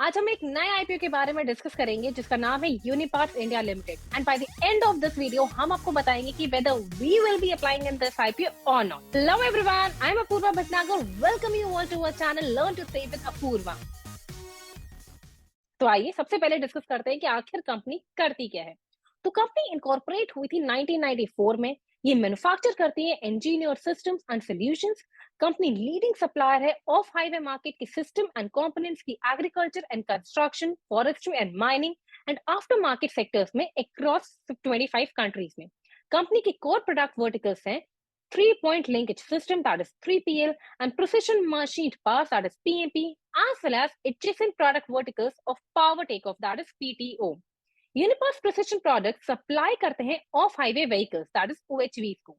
आज हम एक नए आईपीओ के बारे में डिस्कस करेंगे जिसका नाम है Uniparts India limited and by the end of this video हम आपको बताएंगे कि whether we will be applying in this IPO और नॉट। Hello everyone, I am Apurva Bhatnagar. Welcome you all to our channel learn to save with Apurva. तो आइए सबसे पहले डिस्कस करते हैं कि आखिर कंपनी करती क्या है। तो कंपनी इनकॉर्पोरेट हुई थी 1994 में। ये मैन्युफैक्चर करती है engineer systems and solutions. Company leading supplier है ऑफ हाईवे मार्केट के सिस्टम एंड कंपोनेंट्स की agriculture and construction, forestry and mining and after market sectors में अक्रॉस 25 कंट्रीज में। कंपनी के कोर प्रोडक्ट वर्टिकल्स हैं 3-point linkage system, that is 3PL, and precision machined parts, that is PMP, as well as adjacent product verticals of power takeoff, that is PTO. Uniparts precision product supply करते हैं off highway vehicles, that is OHVs को।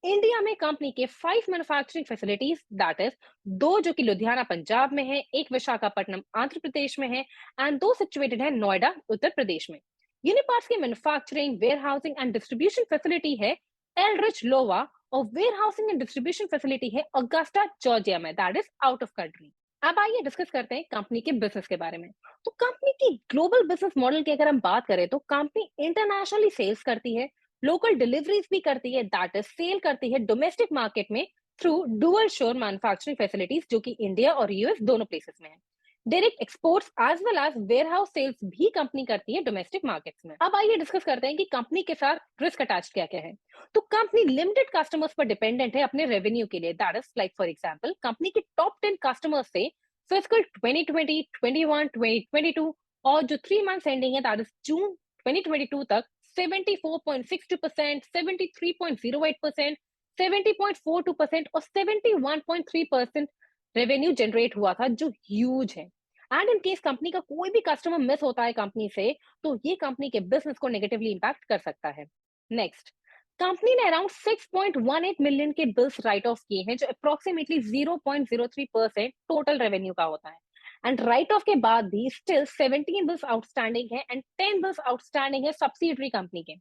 India में company के 5 manufacturing facilities, that is 2 जो कि लुधियाना पंजाब में है, एक विशाखापट्टनम आंध्र प्रदेश में है एंड 2 सिचुएटेड है नोएडा उत्तर प्रदेश में। यूनिपार्ट्स की manufacturing, warehousing and distribution facility है एलरिच लोवा और warehousing and distribution facility है अगस्टा जॉर्जिया में, that is out of country. अब आइए डिस्कस करते हैं कंपनी के बिजनेस के बारे में। तो कंपनी की ग्लोबल बिजनेस मॉडल की अगर हम बात करें तो कंपनी इंटरनेशनली सेल्स करती है, लोकल डिलीवरीज भी करती है, दैट इज सेल करती है डोमेस्टिक मार्केट में through dual shore manufacturing facilities जो कि इंडिया और यूएस दोनों प्लेसेस में है। Direct exports as well as warehouse sales भी कंपनी करती है डोमेस्टिक मार्केट्स में। अब आइए डिस्कस करते हैं कि कंपनी के साथ रिस्क अटैच क्या क्या है। तो कंपनी लिमिटेड कस्टमर्स पर डिपेंडेंट है अपने रेवेन्यू के लिए, that is like for example company के टॉप 10 कस्टमर्स से फिस्कल 2020, 21, 2022 और जो 3 मंथ्स एंडिंग है दैट इज जून 2022 तक 74.62%, 73.08%, 70.42% और 71.3% रेवेन्यू जनरेट हुआ था, जो ह्यूज है। एंड इन केस कंपनी का कोई भी कस्टमर मिस होता है कंपनी से तो ये कंपनी के बिजनेस को नेगेटिवली इंपैक्ट कर सकता है। नेक्स्ट, कंपनी ने अराउंड 6.18 मिलियन के बिल्स राइट ऑफ किए हैं जो अप्रोक्सीमेटली 0.03% टोटल रेवेन्यू का होता है। एंड राइट ऑफ के बाद भी स्टिल 17 बिल्स आउटस्टैंडिंग है एंड 10 बिल्स आउटस्टैंडिंग है सब्सिडरी कंपनी के।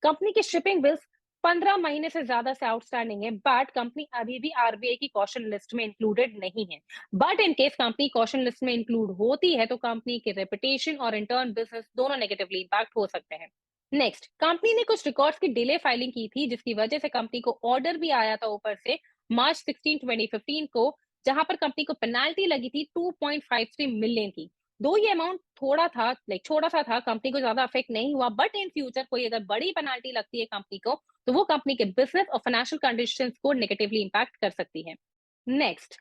कंपनी के शिपिंग बिल्स 15 महीने से ज्यादा से आउटस्टैंडिंग है, बट कंपनी अभी भी आरबीआई की कॉशन लिस्ट में इंक्लूडेड नहीं है। But in case company caution list में इंक्लूड होती है तो कंपनी के रेपुटेशन और इंटर्न बिजनेस दोनों नेगेटिवली इंपैक्ट हो सकते हैं। नेक्स्ट, कंपनी ने कुछ रिकॉर्ड्स की डिले फाइलिंग की थी जिसकी वजह से कंपनी को ऑर्डर भी आया था ऊपर से मार्च 16, 2015 को, जहां पर कंपनी को पेनाल्टी लगी थी 2.53 मिलियन की। दो ये अमाउंट थोड़ा था, लाइक छोटा सा था, कंपनी को ज्यादा अफेक्ट नहीं हुआ, बट इन फ्यूचर कोई अगर बड़ी पेनाल्टी लगती है कंपनी को तो वो कंपनी के बिजनेस और फाइनेंशियल कंडीशंस को नेगेटिवली इंपैक्ट कर सकती है। नेक्स्ट,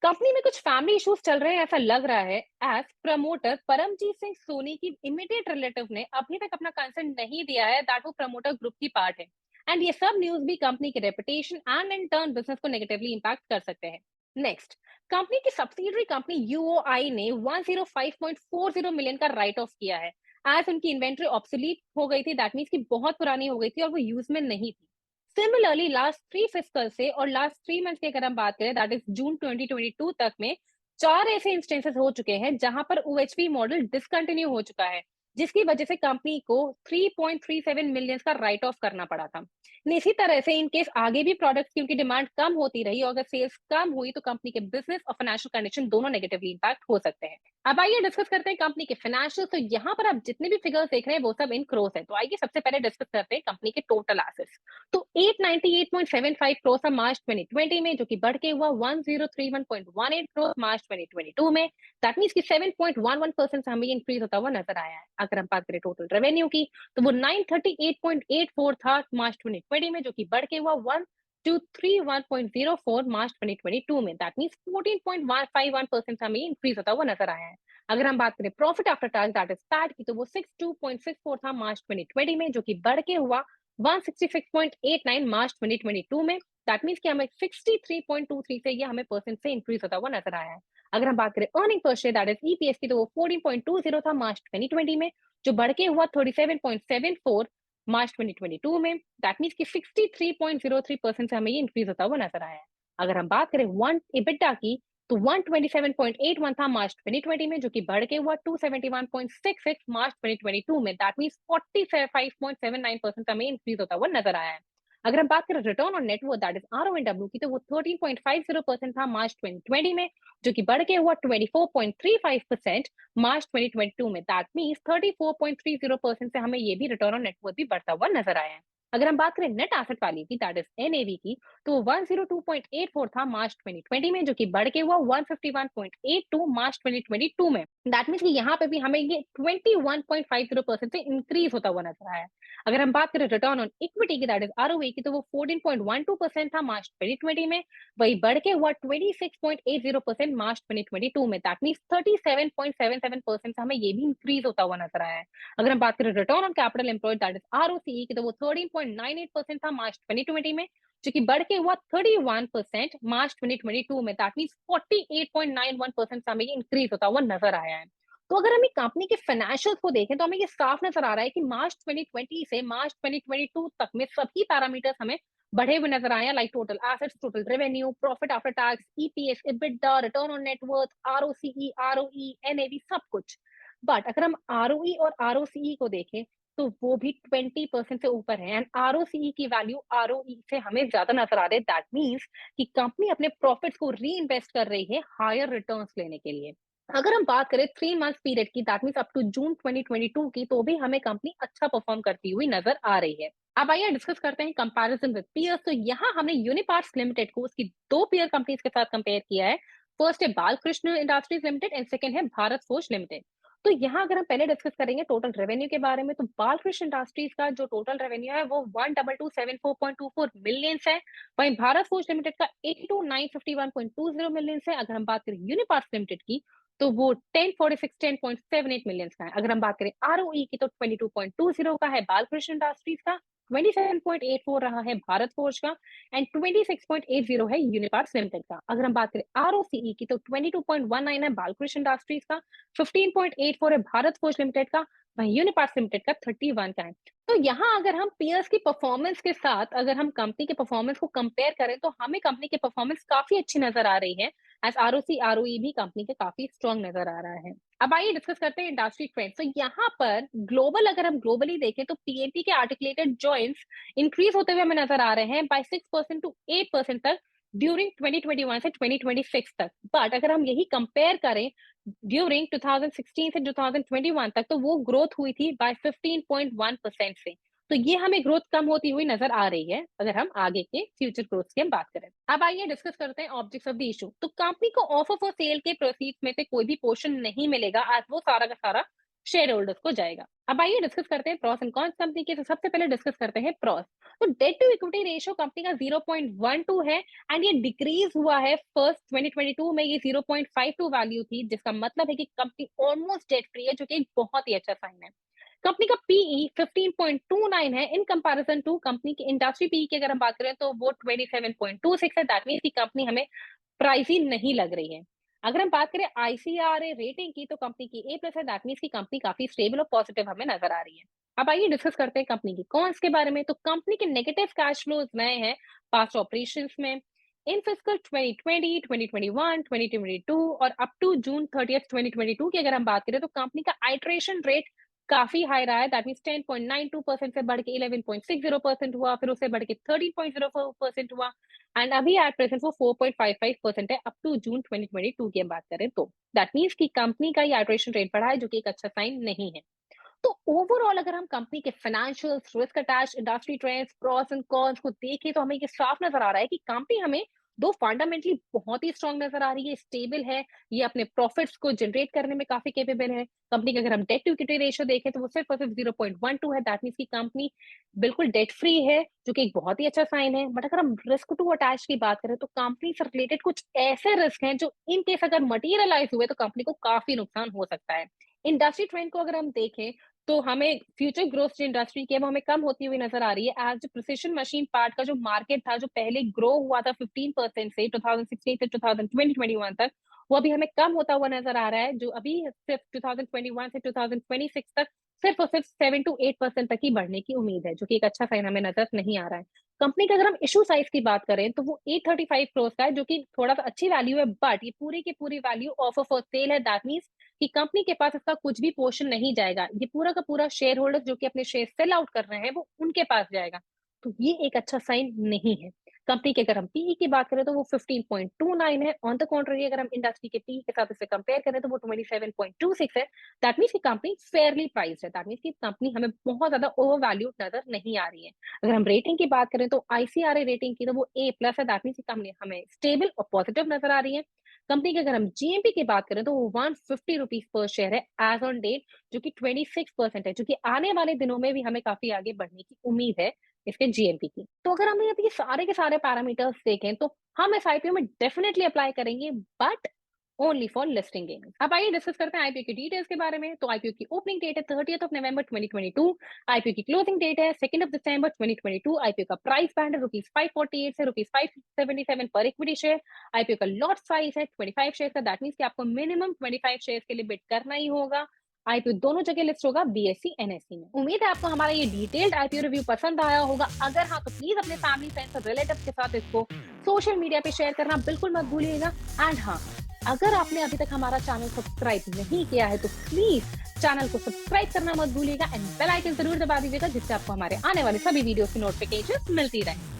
कंपनी में कुछ फैमिली इश्यूज चल रहे हैं ऐसा लग रहा है, एज प्रमोटर परमजीत सिंह सोनी की इमीडिएट रिलेटिव ने अभी तक अपना कंसेंट नहीं दिया है दैट वो प्रमोटर ग्रुप की पार्ट है। एंड ये सब न्यूज भी कंपनी के reputation and in turn business को नेगेटिवली इंपैक्ट कर सकते हैं। नेक्स्ट, कंपनी की सब्सिडरी कंपनी यूओआई ने 105.40 मिलियन का राइट ऑफ किया है एज उनकी इन्वेंट्री ऑब्सोलीट हो गई थी, दैट मीन्स की बहुत पुरानी हो गई थी और वो यूज में नहीं थी। सिमिलरली लास्ट 3 फिस्कल से और लास्ट 3 मंथ की अगर हम बात करें दैट इज जून 2022 तक में 4 ऐसे इंस्टेंसेस हो चुके हैं जहां पर ओएचपी मॉडल डिसकंटिन्यू हो चुका है, जिसकी वजह से कंपनी को 3.37 मिलियन का राइट ऑफ करना पड़ा था। इसी तरह से इन केस आगे भी प्रोडक्ट्स की उनकी डिमांड कम होती रही और अगर सेल्स कम हुई तो कंपनी के बिजनेस और फाइनेंशियल कंडीशन दोनों नेगेटिवली इंपैक्ट हो सकते हैं। अब आइए डिस्कस करते हैं कंपनी के फाइनेंशियल। तो यहाँ पर आप जितने भी फिगर्स देख रहे हैं वो सब इन क्रोस है। तो आइए सबसे पहले डिस्कस करते हैं कंपनी के टोटल एसेट्स। तो 898.75 करोड़ था मार्च 2020 में, जो कि बढ़ के हुआ 1031.18 करोड़ मार्च 2022 में। दैट मीन्स कि 7.11% हमें इंक्रीज होता हुआ नजर आया है। अगर हम बात करें टोटल रेवेन्यू की तो वो 938.84 था मार्च 2020 में, जो कि बढ़ के हुआ 1231.04 मार्च 2022 में। दैट मीन्स 14.51% हमें इंक्रीज होता हुआ नजर आया है। अगर हम बात करें profit after tax that is PAT की तो वो 62.64 था मार्च 2020 में, जो कि बढ़ के हुआ 166.89 मार्च 2022 में। दैट मीन्स कि हमें 63.23 से ये हमें परसेंट से इंक्रीज होता हुआ नजर आया है। अगर हम बात करें earning per share that is EPS की तो वो 14.20 था मार्च 2020 में, जो बढ़ के हुआ 37.74 मार्च 2022 में। दैट मीन्स कि 63.03% से हमें ये इंक्रीज होता हुआ नजर आया है। अगर हम बात करें वन EBITDA की तो 127.81 था मार्च 2020 में, जो कि बढ़ के हुआ 271.66 मार्च 2022 में। दैट मीन्स 45.79% हमें इंक्रीज होता हुआ नजर आया है। अगर हम बात करें return on net worth that is RONW की, तो वो 13.50% था मार्च 2020 में, जो कि बढ़ के हुआ 24.35% मार्च 2022 में। दैट मीन्स 34.30% से हमें ये भी रिटर्न ऑन नेट वर्थ भी बढ़ता हुआ नजर आया है। अगर हम बात करें नेट एसेट वैल्यू की, दैट इज NAV की, तो 102.84 था मार्च 2020 में, जो कि बढ़ के हुआ 151.82 मार्च 2022 में। दैट मीन्स कि यहाँ पे भी हमें ये 21.50% से इंक्रीज होता हुआ नजर आया है। अगर हम बात करें रिटर्न ऑन इक्विटी की, दैट इज ROE की, तो वो 14.12% था मार्च 2020 में, वही बढ़ के हुआ 26.80% मार्च 2022 में। दैट मीन्स 37.77% से हमें ये भी इंक्रीज होता हुआ नजर आया है। अगर हम बात करें return on capital employed that is ROCE की, तो वो 13.98% था मार्च 2020 में, जो कि बढ़ के हुआ 31% मार्च 2022 में। दैट मीन्स 48.91% से हमें ये इंक्रीज होता हुआ नजर आया है। तो अगर हम एक कंपनी के फाइनेंशियल्स को देखें, तो हमें ये साफ नजर आ रहा है कि मार्च 2020 से मार्च 2022 तक में सभी पैरामीटर्स हमें बढ़े हुए नजर आए हैं, like total assets, total revenue, profit after tax, EPS, EBITDA, return on net worth, ROCE, ROE, NAV, सब कुछ। बट अगर हम ROE और ROCE को देखें, तो वो भी 20% से ऊपर है, एंड ROCE की वैल्यू ROE से हमें ज्यादा नजर आ रही है। दैट मीन्स कि कंपनी अपने प्रॉफिट्स को री इन्वेस्ट कर रही है हायर रिटर्न्स लेने के लिए। अगर हम बात करें 3 मंथ पीरियड की, that means up to June 2022 की, तो भी हमें कंपनी अच्छा परफॉर्म करती हुई नजर आ रही है। अब आइए डिस्कस करते हैं कंपैरिजन विद पीयर्स। तो यहाँ हमने यूनिपार्ट्स लिमिटेड को उसकी दो पीयर कंपनीज के साथ कंपेयर किया है। फर्स्ट है Balkrishna industries limited and second है भारत फोर्ज लिमिटेड। तो यहाँ अगर हम पहले डिस्कस करेंगे टोटल रेवेन्यू के बारे में, तो बालकृष्ण इंडस्ट्रीज का जो टोटल रेवेन्यू है वो 12274.24 मिलियन है, वहीं भारत फोर्ज लिमिटेड का 82951.20 मिलियन है। अगर हम बात करें यूनिपार्ट्स लिमिटेड की, तो वो 104610.78 मिलियन का है। अगर हम बात करें ROE की, तो 22.20 का है बालकृष्ण इंडस्ट्रीज का, 27.84 रहा है भारत फोर्ज का, एंड 26.80 है यूनिपार्ट्स लिमिटेड का। अगर हम बात करें ROCE की, तो 22.19 है बालकृष्ण इंडस्ट्रीज का, 15.84 है भारत फोर्ज लिमिटेड का, वहीं यूनिपार्ट्स लिमिटेड का 31 का है। तो यहाँ अगर हम पीयर्स की परफॉर्मेंस के साथ अगर हम कंपनी के परफॉर्मेंस को कंपेयर करें, तो हमें कंपनी की परफॉर्मेंस काफी अच्छी नजर आ रही है, एज ROC ROE भी कंपनी के काफी स्ट्रॉन्ग नजर आ रहा है। अब आइए डिस्कस करते हैं इंडस्ट्री ट्रेंड। तो यहाँ पर ग्लोबल अगर हम ग्लोबली देखें, तो PNP के आर्टिकुलेटेड जॉइंट्स इंक्रीज होते हुए हमें नजर आ रहे हैं बाय 6% टू 8% तक ड्यूरिंग 2021 से 2026 तक। बट अगर हम यही कंपेयर करें ड्यूरिंग 2016 से 2021 तक, तो वो ग्रोथ हुई थी बाय 15.1% से। तो ये हमें ग्रोथ कम होती हुई नजर आ रही है अगर हम आगे के फ्यूचर ग्रोथ की हम बात करें। अब आइए डिस्कस करते हैं ऑब्जेक्ट्स ऑफ द इशू। तो कंपनी को ऑफर फॉर सेल के प्रोसीड्स में से कोई भी पोर्शन नहीं मिलेगा, आज वो सारा का सारा शेयर होल्डर्स को जाएगा। अब आइए डिस्कस करते हैं प्रॉस एंड कॉन्स कंपनी के। तो सबसे पहले डिस्कस करते हैं प्रॉस। तो debt to equity ratio company का 0.12 है, एंड ये डिक्रीज हुआ है फर्स्ट 2022 में, ये 0.52 वैल्यू थी, जिसका मतलब है कि कंपनी ऑलमोस्ट डेट फ्री है, जो कि एक बहुत ही अच्छा साइन है। कंपनी का पीई 15.29 है इन कंपैरिजन टू कंपनी की इंडस्ट्री पीई की अगर हम बात करें, तो वो 27.26 है। दैट मीन्स की कंपनी हमें प्राइसी नहीं लग रही है। अगर हम बात करें ICRA रेटिंग की, तो कंपनी की A+ है। दैट मीन्स की कंपनी काफी स्टेबल और पॉजिटिव हमें नजर आ रही है। अब आइए डिस्कस करते हैं कंपनी की कॉन्स के बारे में। तो कंपनी के नेगेटिव कैश फ्लोज नए हैं पास्ट ऑपरेशंस में। इन फिस्कल 2020, 2021, 2022 और अप टू जून 30 2022 की अगर हम बात करें, तो कंपनी का आइट्रेशन रेट काफी हाई रहा है। दैट मीन्स 10.92% से बढ़ के 11.60% हुआ, फिर उससे बढ़ के 13.04% हुआ, एंड अभी एट प्रेजेंट वो 4.55% है अप टू जून 2022 की हम बात करें तो। दैट मीन्स की कंपनी का आइट्रेशन रेट बढ़ा है, जो कि एक अच्छा साइन नहीं है। तो ओवरऑल अगर हम कंपनी के financials, risk attach, industry trends, pros and cons को देखें, तो हमें ये साफ नजर आ रहा है कि कंपनी हमें दो फंडामेंटली बहुत ही स्ट्रांग नजर आ रही है, स्टेबल है, ये अपने प्रॉफिट्स को जनरेट करने में काफी कैपेबल है। कंपनी का अगर हम डेट टू इक्विटी रेशियो देखें, तो वो सिर्फ और सिर्फ 0.12 है। दैट मीन्स की कंपनी बिल्कुल डेट फ्री है, जो कि एक बहुत ही अच्छा साइन है। बट अगर हम रिस्क टू अटैच की बात करें, तो कंपनी से रिलेटेड कुछ ऐसे रिस्क हैं जो इन केस अगर मटीरियलाइज हुए, तो कंपनी को काफी नुकसान हो सकता है। इंडस्ट्री ट्रेंड को अगर हम देखें, तो हमें फ्यूचर ग्रोथ जो इंडस्ट्री की है वो हमें कम होती हुई नजर आ रही है, एज प्रिसिशन मशीन पार्ट का जो मार्केट था, जो पहले ग्रो हुआ था 15% से 2016 से 2021 तक, वो अभी हमें कम होता हुआ नजर आ रहा है, जो अभी सिर्फ 2021 से 2026 तक सिर्फ और सिर्फ 7 to 8% तक ही बढ़ने की उम्मीद है, जो कि एक अच्छा साइन हमें नजर नहीं आ रहा है। कंपनी का अगर हम इशू साइज की बात करें, तो वो 835 करोड़ का है, जो कि थोड़ा सा अच्छी वैल्यू है, बट ये पूरी की पूरी वैल्यू ऑफर फॉर सेल है। दैट मीन्स कि कंपनी के पास इसका कुछ भी पोर्शन नहीं जाएगा, ये पूरा का पूरा शेयर होल्डर जो कि अपने शेयर सेल आउट कर रहे हैं, वो उनके पास जाएगा। तो ये एक अच्छा साइन नहीं है। कंपनी की अगर हम पीई की बात करें तो वो 15.29 है। ऑन द कॉन्ट्ररी अगर हम इंडस्ट्री के पीई के साथ इसे कंपेयर करें तो वो 27.26 है। दैट मीन्स कि कंपनी फेयरली प्राइस्ड है। दैट मीन्स कि कंपनी हमें बहुत ज़्यादा ओवर वैल्यूड नज़र नहीं आ रही है। अगर हम रेटिंग की बात करें तो आईसीआरए रेटिंग की तो वो ए+ है। दैट मीन्स कि कंपनी हमें स्टेबल और पॉजिटिव नज़र आ रही है। कंपनी की अगर हम जीएमपी की बात करें तो वो 150 रुपीज़ पर शेयर है एज़ ऑन डेट, जो कि 26% है, जो कि आने वाले दिनों में भी हमें काफ़ी आगे बढ़ने की उम्मीद है इसके जीएमपी की। तो अगर हम ये सारे के सारे पैरामीटर्स देखें तो हम इस आईपीओ में डेफिनिटली अप्लाई करेंगे, but only for listing games. अब आइए डिस्कस करते हैं आईपीओ की डिटेल्स के बारे में। तो आईपीओ की ओपनिंग डेट है 30th ऑफ नवंबर 2022। आईपीओ की क्लोजिंग डेट है 2nd ऑफ दिसंबर 2022। आईपीओ का प्राइस बैंड है ₹548 से ₹577 पर इक्विटी शेयर। आईपीओ का लॉट साइज है 25 शेयर का। दैट मीन्स कि आपको मिनिमम 25 शेयर के लिए बिड करना ही होगा। आईपीओ दोनों जगह लिस्ट होगा, बीएसई एनएसई में। उम्मीद है आपको हमारा ये डिटेल्ड आईपीओ रिव्यू पसंद आया होगा। अगर हाँ तो प्लीज अपने फैमिली फ्रेंड्स और रिलेटिव्स के साथ इसको सोशल मीडिया पे शेयर करना बिल्कुल मत भूलिएगा। एंड हाँ, अगर आपने अभी तक हमारा चैनल सब्सक्राइब नहीं किया है तो प्लीज चैनल को सब्सक्राइब करना मत भूलिएगा एंड बेल आइकन जरूर दबा दीजिएगा, जिससे आपको हमारे आने वाले सभी वीडियो की नोटिफिकेशन मिलती रहे।